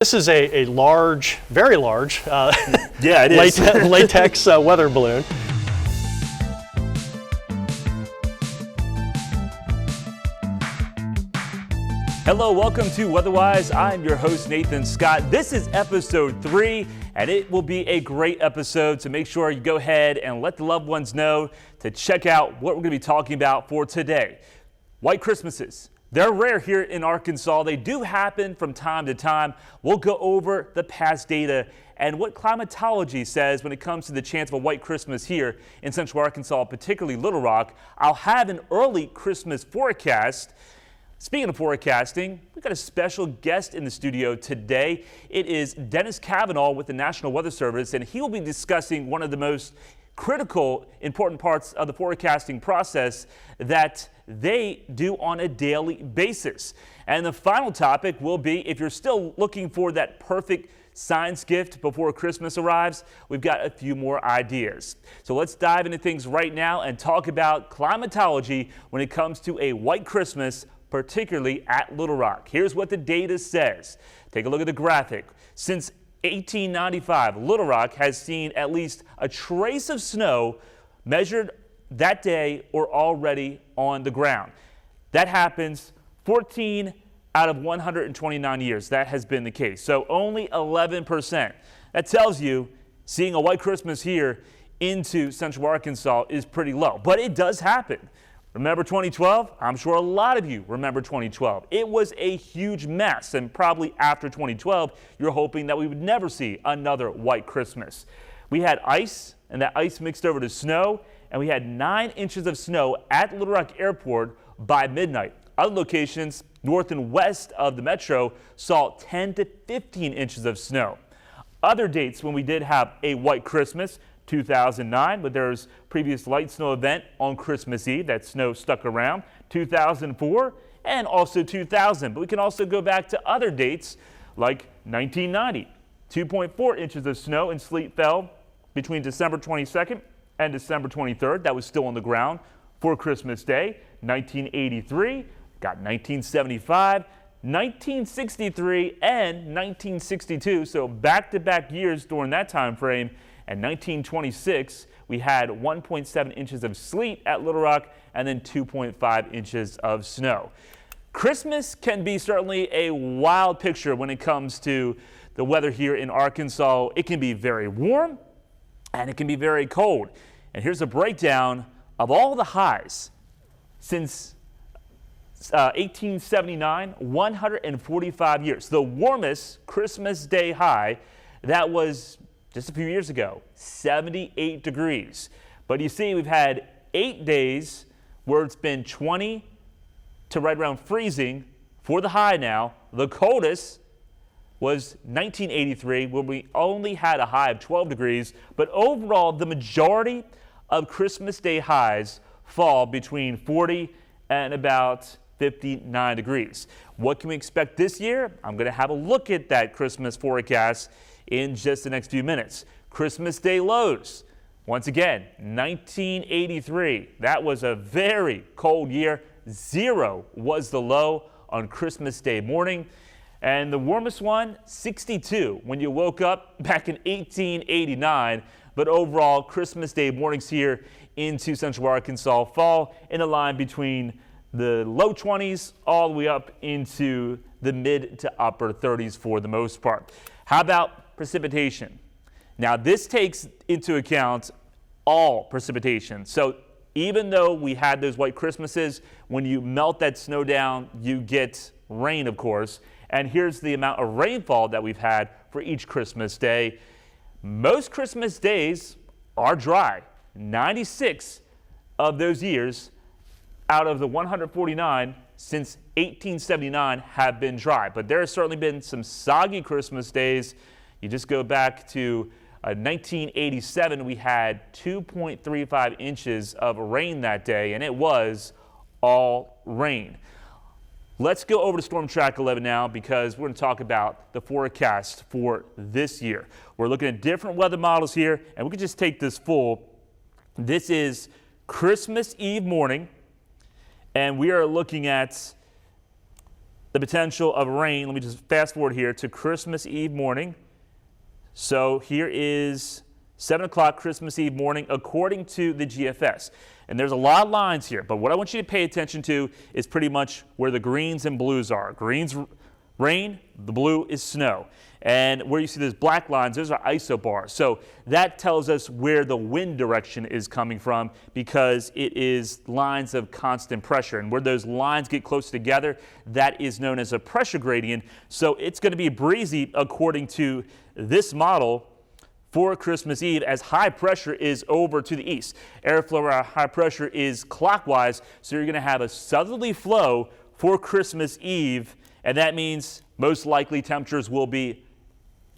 This is a large, very large yeah, it is. latex weather balloon. Hello, welcome to Weatherwise. I'm your host, Nathan Scott. This is episode 3, and it will be a great episode, so make sure you go ahead and let the loved ones know to check out what we're going to be talking about for today. White Christmases. They're rare here in Arkansas. They do happen from time to time. We'll go over the past data and what climatology says when it comes to the chance of a white Christmas here in Central Arkansas, particularly Little Rock. I'll have an early Christmas forecast. Speaking of forecasting, we've got a special guest in the studio today. It is Dennis Cavanaugh with the National Weather Service, and he will be discussing one of the most critical, important parts of the forecasting process that they do on a daily basis. And the final topic will be, if you're still looking for that perfect science gift before Christmas arrives, we've got a few more ideas. So let's dive into things right now and talk about climatology when it comes to a white Christmas, particularly at Little Rock. Here's what the data says. Take a look at the graphic. Since 1895, Little Rock has seen at least a trace of snow measured that day or already on the ground. That happens 14 out of 129 years. That has been the case. So only 11%. That tells you seeing a white Christmas here into Central Arkansas is pretty low, but it does happen. Remember 2012? I'm sure a lot of you remember 2012. It was a huge mess, and probably after 2012, you're hoping that we would never see another white Christmas. We had ice, and that ice mixed over to snow, and we had 9 inches of snow at Little Rock Airport by midnight. Other locations north and west of the metro saw 10 to 15 inches of snow. Other dates when we did have a white Christmas: 2009, but there's previous light snow event on Christmas Eve. That snow stuck around. 2004 and also 2000. But we can also go back to other dates like 1990. 2.4 inches of snow and sleet fell between December 22nd and December 23rd. That was still on the ground for Christmas Day. 1983, got 1975, 1963, and 1962. So back-to-back years during that time frame. And 1926, we had 1.7 inches of sleet at Little Rock and then 2.5 inches of snow. Christmas can be certainly a wild picture when it comes to the weather here in Arkansas. It can be very warm and it can be very cold. And here's a breakdown of all the highs since 1879, 145 years. The warmest Christmas Day high, that was just a few years ago, 78 degrees. But you see, we've had 8 days where it's been 20 to right around freezing for the high now. The coldest was 1983, where we only had a high of 12 degrees. But overall, the majority of Christmas Day highs fall between 40 and about 59 degrees. What can we expect this year? I'm going to have a look at that Christmas forecast in just the next few minutes. Christmas Day lows. Once again, 1983. That was a very cold year. 0 was the low on Christmas Day morning. And the warmest one, 62, when you woke up back in 1889. But overall, Christmas Day mornings here into Central Arkansas fall in a line between the low 20s all the way up into the mid to upper 30s for the most part. How about precipitation? Now, this takes into account all precipitation. So even though we had those white Christmases, when you melt that snow down, you get rain, of course. And here's the amount of rainfall that we've had for each Christmas Day. Most Christmas days are dry. 96 of those years out of the 149 since 1879 have been dry. But there have certainly been some soggy Christmas days. You just go back to 1987, we had 2.35 inches of rain that day, and it was all rain. Let's go over to Storm Track 11 now, because we're going to talk about the forecast for this year. We're looking at different weather models here, and we can just take this full. This is Christmas Eve morning, and we are looking at the potential of rain. Let me just fast forward here to Christmas Eve morning. So here is 7 o'clock Christmas Eve morning, according to the GFS. And there's a lot of lines here, but what I want you to pay attention to is pretty much where the greens and blues are. Greens, rain, the blue is snow. And where you see those black lines, those are isobars. So that tells us where the wind direction is coming from, because it is lines of constant pressure. And where those lines get close together, that is known as a pressure gradient. So it's going to be breezy according to this model for Christmas Eve, as high pressure is over to the east. Airflow at high pressure is clockwise, so you're going to have a southerly flow for Christmas Eve, and that means most likely temperatures will be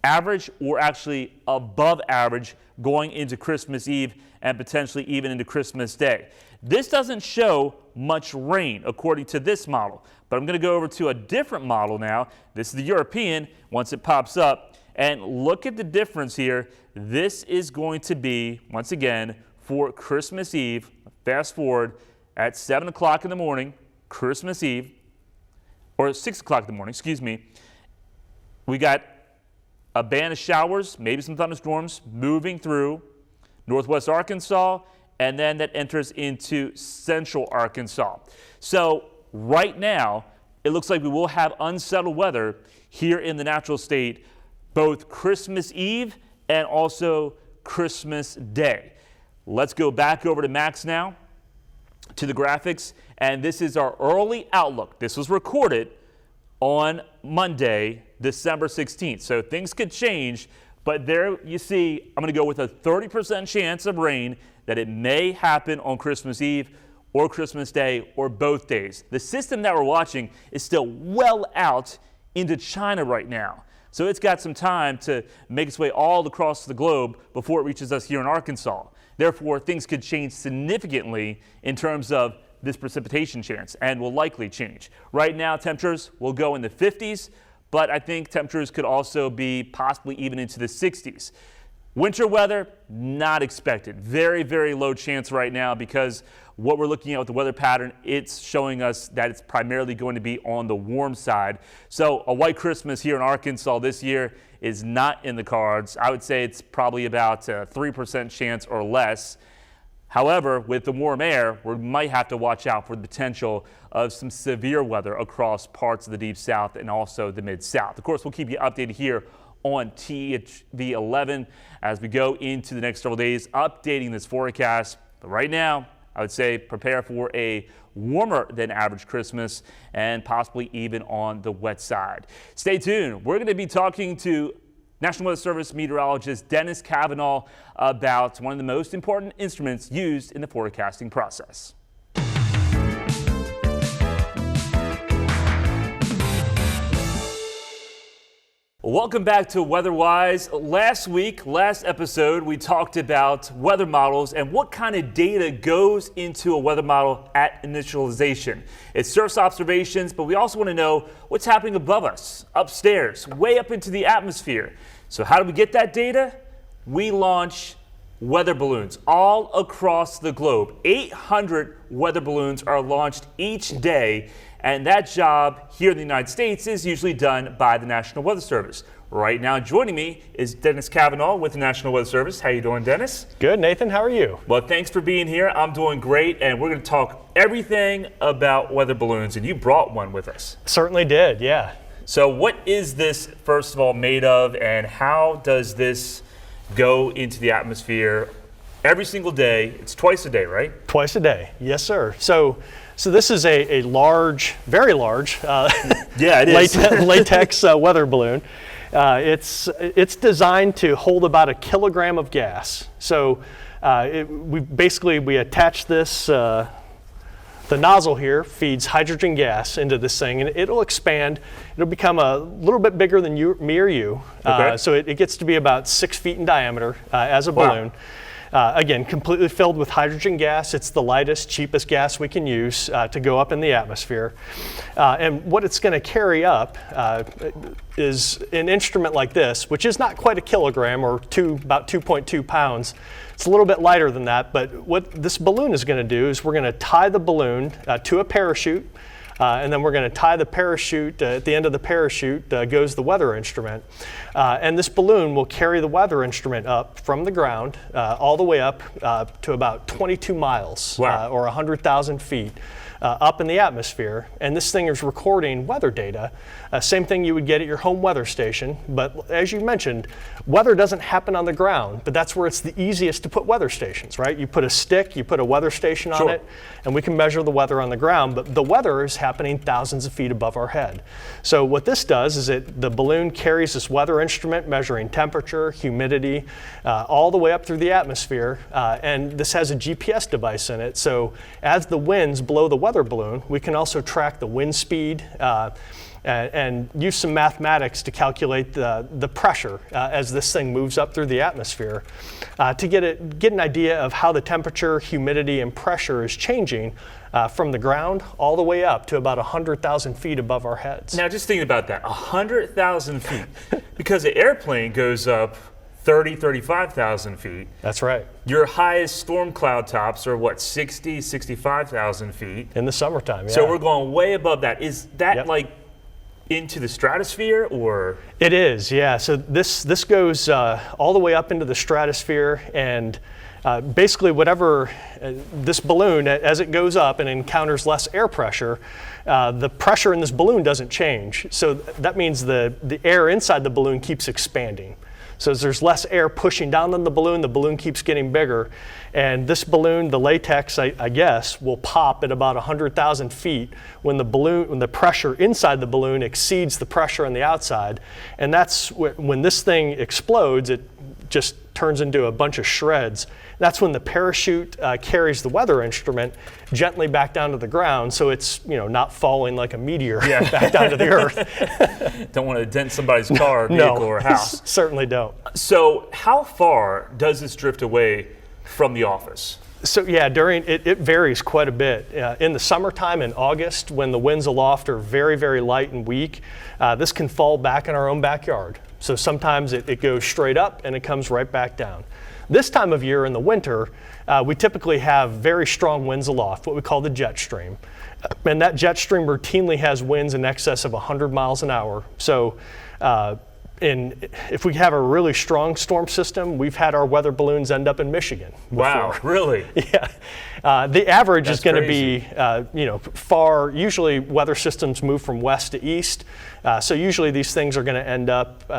average or actually above average going into Christmas Eve and potentially even into Christmas Day. This doesn't show much rain according to this model, but I'm going to go over to a different model now. This is the European. Once it pops up, and look at the difference here. This is going to be, once again, for Christmas Eve. Fast forward at 7 o'clock in the morning, Christmas Eve, or 6 o'clock in the morning, excuse me. We got a band of showers, maybe some thunderstorms, moving through northwest Arkansas, and then that enters into central Arkansas. So right now, it looks like we will have unsettled weather here in the natural state, both Christmas Eve and also Christmas Day. Let's go back over to Max now, to the graphics, and this is our early outlook. This was recorded on Monday, December 16th. So things could change, but there you see, I'm going to go with a 30% chance of rain that it may happen on Christmas Eve or Christmas Day or both days. The system that we're watching is still well out into China right now. So it's got some time to make its way all across the globe before it reaches us here in Arkansas. Therefore, things could change significantly in terms of this precipitation chance, and will likely change. Right now, temperatures will go in the 50s, but I think temperatures could also be possibly even into the 60s. Winter weather, not expected. Very, very low chance right now, because what we're looking at with the weather pattern, it's showing us that it's primarily going to be on the warm side. So a white Christmas here in Arkansas this year is not in the cards. I would say it's probably about a 3% chance or less. However, with the warm air, we might have to watch out for the potential of some severe weather across parts of the deep south and also the mid-south. Of course, we'll keep you updated here on TV11 as we go into the next several days, updating this forecast. But right now, I would say prepare for a warmer than average Christmas and possibly even on the wet side. Stay tuned. We're going to be talking to National Weather Service meteorologist Dennis Cavanaugh about one of the most important instruments used in the forecasting process. Welcome back to WeatherWise. Last episode, we talked about weather models and what kind of data goes into a weather model at initialization. It surface observations, but we also want to know what's happening above us, upstairs, way up into the atmosphere. So how do we get that data? We launch weather balloons all across the globe. 800 weather balloons are launched each day. And that job here in the United States is usually done by the National Weather Service. Right now joining me is Dennis Cavanaugh with the National Weather Service. How you doing, Dennis? Good, Nathan. How are you? Well, thanks for being here. I'm doing great, and we're going to talk everything about weather balloons, and you brought one with us. Certainly did, yeah. So what is this, first of all, made of, and how does this go into the atmosphere every single day? It's twice a day, right? Twice a day, yes, sir. So this is a large, very large yeah, it is. latex weather balloon. It's designed to hold about a kilogram of gas. So we attach this, the nozzle here feeds hydrogen gas into this thing, and it'll expand. It'll become a little bit bigger than me or you. Okay. So it gets to be about 6 feet in diameter as a balloon. Again, completely filled with hydrogen gas. It's the lightest, cheapest gas we can use to go up in the atmosphere. And what it's going to carry up is an instrument like this, which is not quite a kilogram, or about 2.2 pounds. It's a little bit lighter than that, but what this balloon is going to do is we're going to tie the balloon to a parachute and then we're going to tie the parachute. At the end of the parachute goes the weather instrument. And this balloon will carry the weather instrument up from the ground all the way up to about 22 miles or 100,000 feet. Up in the atmosphere, and this thing is recording weather data. Same thing you would get at your home weather station, but as you mentioned, weather doesn't happen on the ground, but that's where it's the easiest to put weather stations, right? You put a stick, you put a weather station on it, and we can measure the weather on the ground, but the weather is happening thousands of feet above our head. So what this does is the balloon carries this weather instrument measuring temperature, humidity, all the way up through the atmosphere, and this has a GPS device in it, so as the winds blow the weather balloon, we can also track the wind speed and use some mathematics to calculate the pressure as this thing moves up through the atmosphere to get an idea of how the temperature, humidity, and pressure is changing from the ground all the way up to about 100,000 feet above our heads. Now, just thinking about that, 100,000 feet, because the airplane goes up 35,000 feet. That's right. Your highest storm cloud tops are what, 65,000 feet? In the summertime, yeah. So we're going way above that. Is that like into the stratosphere, or? It is, yeah. So this goes all the way up into the stratosphere, and basically whatever this balloon, as it goes up and encounters less air pressure, the pressure in this balloon doesn't change. So that means the air inside the balloon keeps expanding. So as there's less air pushing down on the balloon keeps getting bigger. And this balloon, the latex, I guess, will pop at about 100,000 feet when the pressure inside the balloon exceeds the pressure on the outside. And that's when this thing explodes, it just turns into a bunch of shreds. That's when the parachute carries the weather instrument gently back down to the ground, so it's not falling like a meteor back down to the earth. Don't want to dent somebody's car, vehicle, or house. Certainly don't. So how far does this drift away from the office? So yeah, it varies quite a bit. In the summertime in August, when the winds aloft are very, very light and weak, this can fall back in our own backyard. So sometimes it goes straight up and it comes right back down. This time of year in the winter, we typically have very strong winds aloft, what we call the jet stream. And that jet stream routinely has winds in excess of 100 miles an hour. So if we have a really strong storm system, we've had our weather balloons end up in Michigan before. Wow, really? Yeah. The average is going to be, far, usually weather systems move from west to east. So usually these things are going to end up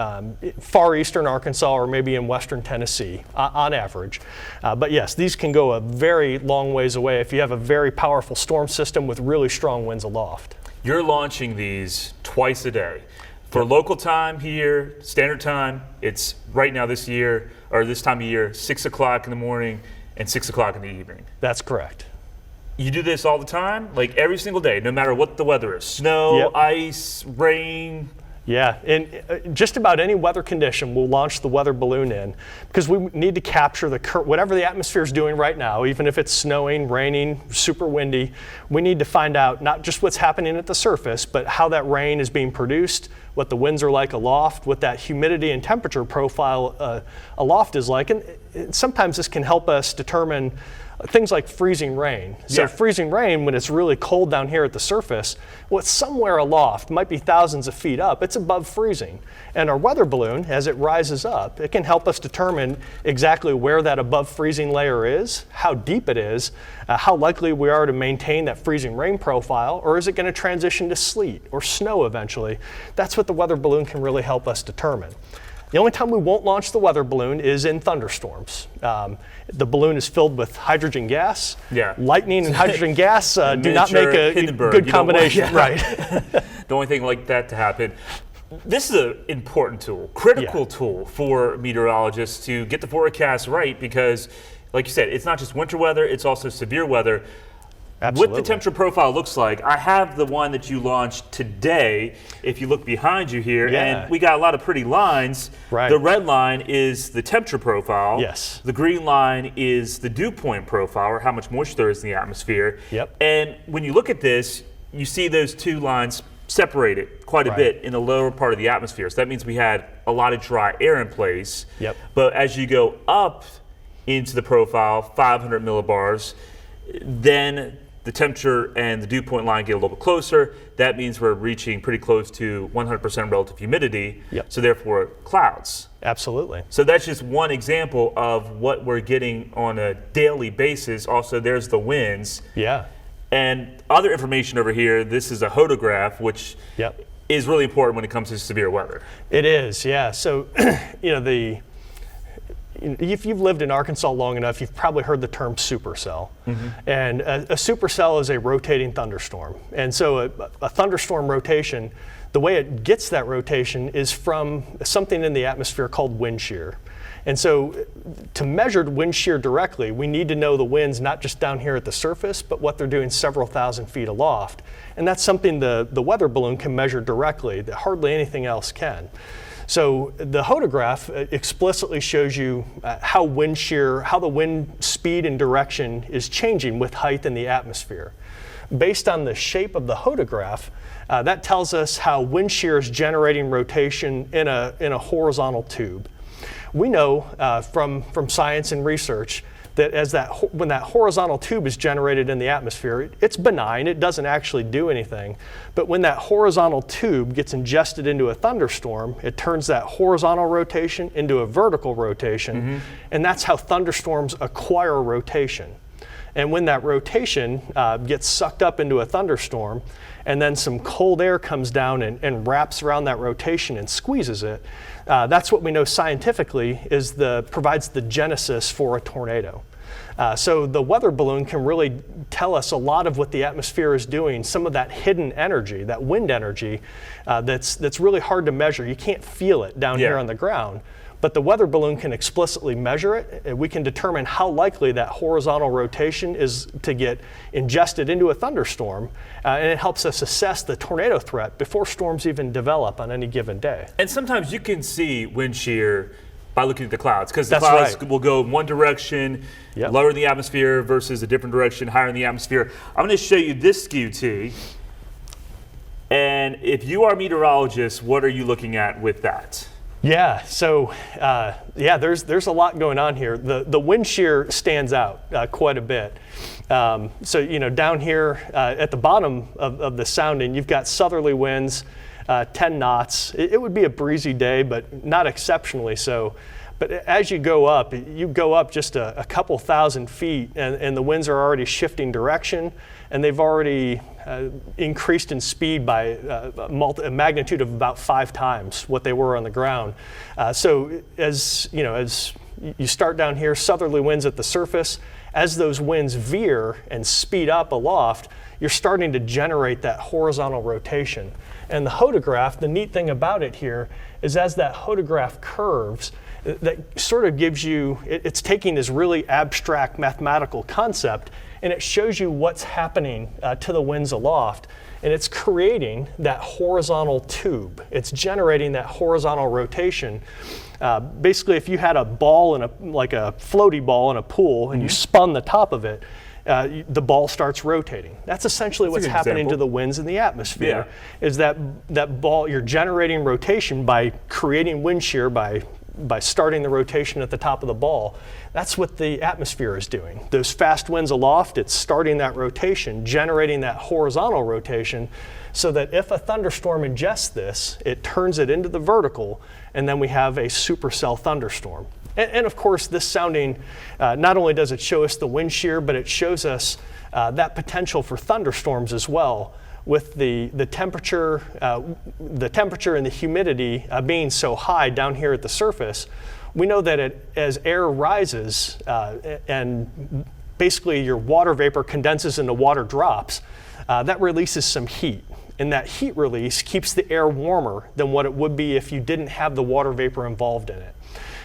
far eastern Arkansas or maybe in western Tennessee on average. But yes, these can go a very long ways away if you have a very powerful storm system with really strong winds aloft. You're launching these twice a day. For local time here, standard time, it's right now this year, or this time of year, 6 o'clock in the morning and 6 o'clock in the evening. That's correct. You do this all the time, like every single day, no matter what the weather is, snow, ice, rain? Yeah, in just about any weather condition, we'll launch the weather balloon in because we need to capture whatever the atmosphere is doing right now, even if it's snowing, raining, super windy. We need to find out not just what's happening at the surface, but how that rain is being produced, what the winds are like aloft, what that humidity and temperature profile aloft is like. And sometimes this can help us determine things like freezing rain. So freezing rain, when it's really cold down here at the surface, well, it's somewhere aloft, might be thousands of feet up, it's above freezing. And our weather balloon, as it rises up, it can help us determine exactly where that above freezing layer is, how deep it is, how likely we are to maintain that freezing rain profile, or is it going to transition to sleet or snow eventually? That's what the weather balloon can really help us determine. The only time we won't launch the weather balloon is in thunderstorms. The balloon is filled with hydrogen gas. Lightning and hydrogen gas do not make a good combination. Right. The only thing like that to happen. This is an important tool, critical tool for meteorologists to get the forecast right because, like you said, it's not just winter weather, it's also severe weather. Absolutely. What the temperature profile looks like, I have the one that you launched today, if you look behind you here, and we got a lot of pretty lines. Right. The red line is the temperature profile. Yes. The green line is the dew point profile, or how much moisture there is in the atmosphere. Yep. And when you look at this, you see those two lines separated quite a bit in the lower part of the atmosphere. So that means we had a lot of dry air in place. Yep. But as you go up into the profile, 500 millibars, then the temperature and the dew point line get a little bit closer, that means we're reaching pretty close to 100% relative humidity, so therefore clouds. Absolutely. So that's just one example of what we're getting on a daily basis. Also, there's the winds. Yeah. And other information over here, this is a hodograph, which is really important when it comes to severe weather. It is, yeah. So, if you've lived in Arkansas long enough, you've probably heard the term supercell. And a supercell is a rotating thunderstorm. And so a thunderstorm rotation, the way it gets that rotation is from something in the atmosphere called wind shear. And so to measure wind shear directly, we need to know the winds not just down here at the surface, but what they're doing several thousand feet aloft. And that's something the weather balloon can measure directly that hardly anything else can. So the hodograph explicitly shows you how the wind speed and direction is changing with height in the atmosphere. Based on the shape of the hodograph, that tells us how wind shear is generating rotation in a horizontal tube. We know from science and research that when that horizontal tube is generated in the atmosphere, it's benign, it doesn't actually do anything. But when that horizontal tube gets ingested into a thunderstorm, it turns that horizontal rotation into a vertical rotation, and that's how thunderstorms acquire rotation. And when that rotation gets sucked up into a thunderstorm, and then some cold air comes down and wraps around that rotation and squeezes it, that's what we know scientifically provides the genesis for a tornado. So the weather balloon can really tell us a lot of what the atmosphere is doing, some of that hidden energy, that wind energy, that's really hard to measure. You can't feel it down here on the ground. But the weather balloon can explicitly measure it. We can determine how likely that horizontal rotation is to get ingested into a thunderstorm, and it helps us assess the tornado threat before storms even develop on any given day. And sometimes you can see wind shear by looking at the clouds, because the clouds will go in one direction, lower in the atmosphere versus a different direction, higher in the atmosphere. I'm going to show you this SKU-T. And if you are a meteorologist, what are you looking at with that? Yeah, so there's a lot going on here. The wind shear stands out quite a bit. So down here at the bottom of the sounding, you've got southerly winds, 10 knots. It would be a breezy day, but not exceptionally so. But as you go up just a couple thousand feet, and the winds are already shifting direction, and they've already increased in speed by a magnitude of about 5 times what they were on the ground. So as you start down here, southerly winds at the surface, as those winds veer and speed up aloft, you're starting to generate that horizontal rotation. And the hodograph, the neat thing about it here is as that hodograph curves, that sort of gives you, it's taking this really abstract mathematical concept and it shows you what's happening to the winds aloft, and it's creating that horizontal tube. It's generating that horizontal rotation. Basically, if you had a ball like a floaty ball in a pool and you spun the top of it, the ball starts rotating. That's essentially what's happening to the winds in the atmosphere. Is that ball, you're generating rotation by creating wind shear by starting the rotation at the top of the ball. That's what the atmosphere is doing. Those fast winds aloft, it's starting that rotation, generating that horizontal rotation, so that if a thunderstorm ingests this, it turns it into the vertical, and then we have a supercell thunderstorm. And of course, this sounding, not only does it show us the wind shear, but it shows us that potential for thunderstorms as well. With the temperature and the humidity being so high down here at the surface, we know that as air rises and basically your water vapor condenses into water drops, that releases some heat. And that heat release keeps the air warmer than what it would be if you didn't have the water vapor involved in it.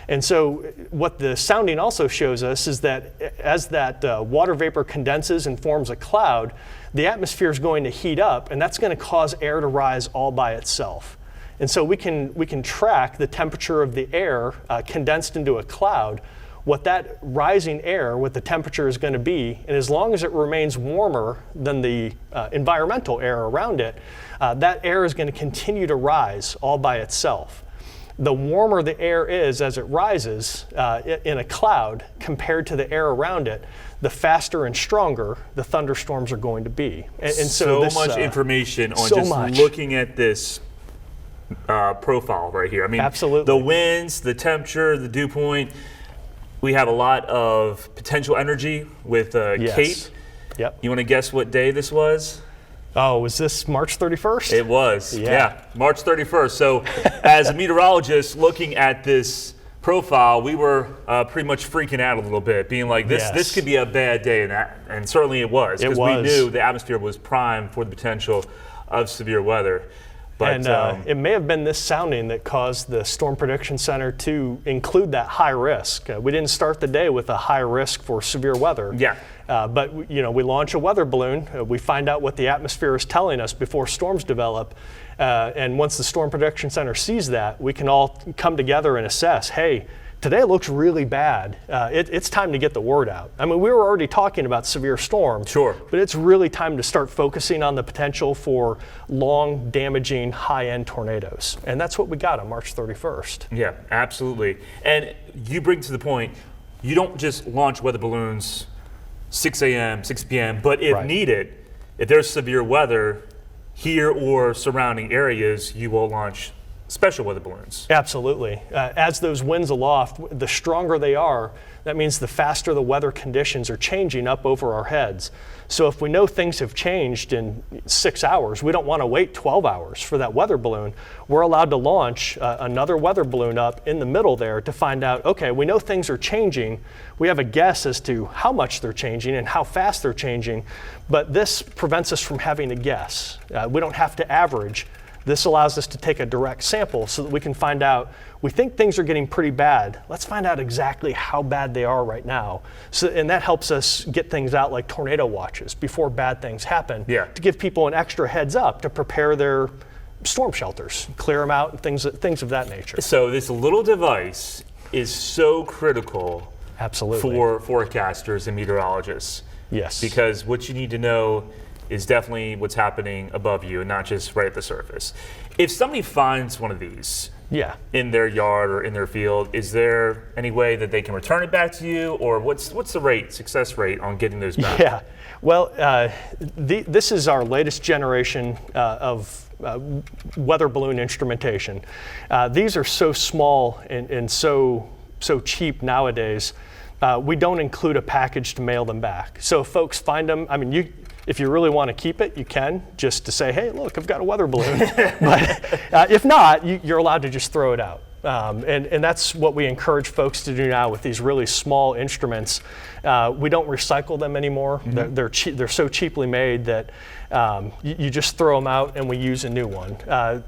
And so what the sounding also shows us is that as that water vapor condenses and forms a cloud, the atmosphere is going to heat up, and that's going to cause air to rise all by itself. And so we can track the temperature of the air condensed into a cloud, what that rising air, what the temperature is going to be, and as long as it remains warmer than the environmental air around it, that air is going to continue to rise all by itself. the warmer the air is as it rises in a cloud compared to the air around it, the faster and stronger the thunderstorms are going to be. And so this, much information on so just much. looking at this profile right here. I mean, absolutely. The winds, the temperature, the dew point. We have a lot of potential energy with Yes. Kate. Yep. You want to guess what day this was? Oh, was this March 31st? It was, Yeah. March 31st. So as a meteorologist looking at this profile, we were pretty much freaking out a little bit, being like, this could be a bad day, and certainly it was, because we knew the atmosphere was primed for the potential of severe weather. But, and it may have been this sounding that caused the Storm Prediction Center to include that high risk. We didn't start the day with a high risk for severe weather. Yeah. But we launch a weather balloon. We find out what the atmosphere is telling us before storms develop. And once the Storm Prediction Center sees that, we can all come together and assess, hey, today looks really bad. It's time to get the word out. I mean, we were already talking about severe storms. Sure. But it's really time to start focusing on the potential for long, damaging, high-end tornadoes. And that's what we got on March 31st. Yeah, absolutely. And you bring to the point, you don't just launch weather balloons 6 a.m., 6 p.m., but if needed, if there's severe weather here or surrounding areas, you will launch special weather balloons. Absolutely. As those winds aloft, the stronger they are, that means the faster the weather conditions are changing up over our heads. So if we know things have changed in 6 hours, we don't want to wait 12 hours for that weather balloon. We're allowed to launch another weather balloon up in the middle there to find out, okay, we know things are changing. We have a guess as to how much they're changing and how fast they're changing, but this prevents us from having to guess. We don't have to average. This allows us to take a direct sample so that we can find out, we think things are getting pretty bad. Let's find out exactly how bad they are right now. And that helps us get things out like tornado watches before bad things happen, to give people an extra heads up to prepare their storm shelters, clear them out, and things of that nature. So this little device is so critical for forecasters and meteorologists. Yes. Because what you need to know is definitely what's happening above you and not just right at the surface. If somebody finds one of these in their yard or in their field, is there any way that they can return it back to you, or what's the success rate on getting those back? Yeah, well, this is our latest generation of weather balloon instrumentation. These are so small and so cheap nowadays. We don't include a package to mail them back. So if folks find them, I mean, if you really want to keep it, you can, just to say, hey, look, I've got a weather balloon. But if not, you're allowed to just throw it out. And that's what we encourage folks to do now with these really small instruments. We don't recycle them anymore. Mm-hmm. They're so cheaply made that you just throw them out and we use a new one.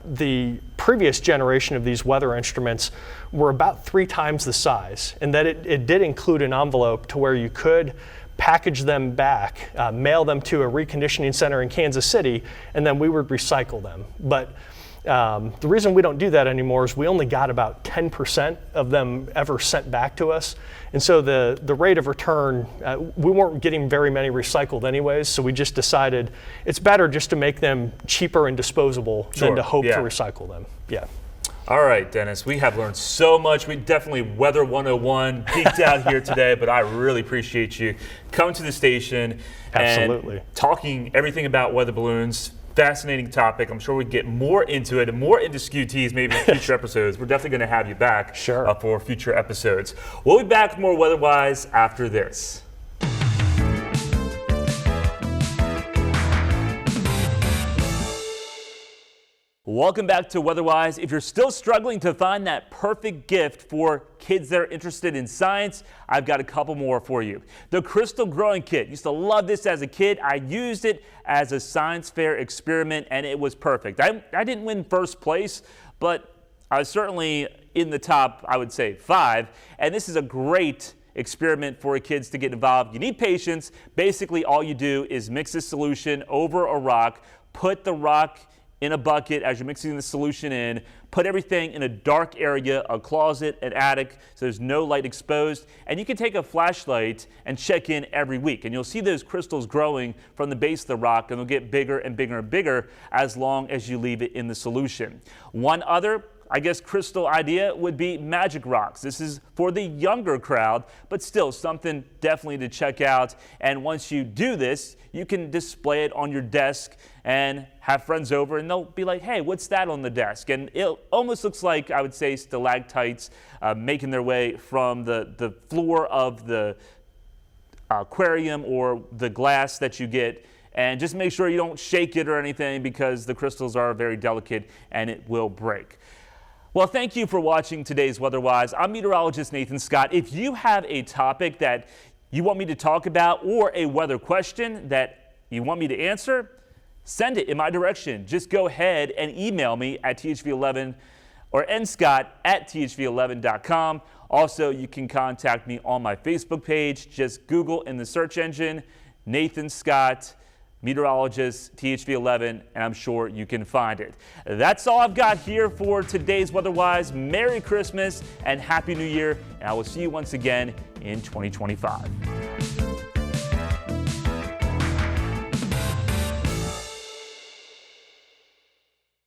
The previous generation of these weather instruments were about 3 times the size, and that it did include an envelope to where you could package them back, mail them to a reconditioning center in Kansas City, and then we would recycle them. But the reason we don't do that anymore is we only got about 10% of them ever sent back to us. And so the rate of return, we weren't getting very many recycled anyways, so we just decided it's better just to make them cheaper and disposable than to hope to recycle them. Yeah. All right, Dennis, we have learned so much. We definitely Weather 101 geeked out here today, but I really appreciate you coming to the station and talking everything about weather balloons. Fascinating topic. I'm sure we get more into it and more into SKUTs maybe in future episodes. We're definitely going to have you back for future episodes. We'll be back with more Weatherwise after this. Welcome back to Weatherwise. If you're still struggling to find that perfect gift for kids that are interested in science, I've got a couple more for you. The Crystal Growing Kit. Used to love this as a kid. I used it as a science fair experiment, and it was perfect. I didn't win first place, but I was certainly in the top, I would say, 5. And this is a great experiment for kids to get involved. You need patience. Basically, all you do is mix this solution over a rock, put the rock in a bucket as you're mixing the solution in, put everything in a dark area, a closet, an attic, so there's no light exposed, and you can take a flashlight and check in every week, and you'll see those crystals growing from the base of the rock, and they'll get bigger and bigger and bigger as long as you leave it in the solution. One other I guess, crystal idea would be magic rocks. This is for the younger crowd, but still something definitely to check out. And once you do this, you can display it on your desk and have friends over and they'll be like, hey, what's that on the desk? And it almost looks like, I would say, stalactites making their way from the floor of the aquarium or the glass that you get. And just make sure you don't shake it or anything because the crystals are very delicate and it will break. Well, thank you for watching today's WeatherWise. I'm meteorologist Nathan Scott. If you have a topic that you want me to talk about or a weather question that you want me to answer, send it in my direction. Just go ahead and email me at thv11 or nscott@thv11.com. Also, you can contact me on my Facebook page. Just Google in the search engine, Nathan Scott, meteorologist, THV11, and I'm sure you can find it. That's all I've got here for today's WeatherWise. Merry Christmas and Happy New Year, and I will see you once again in 2025.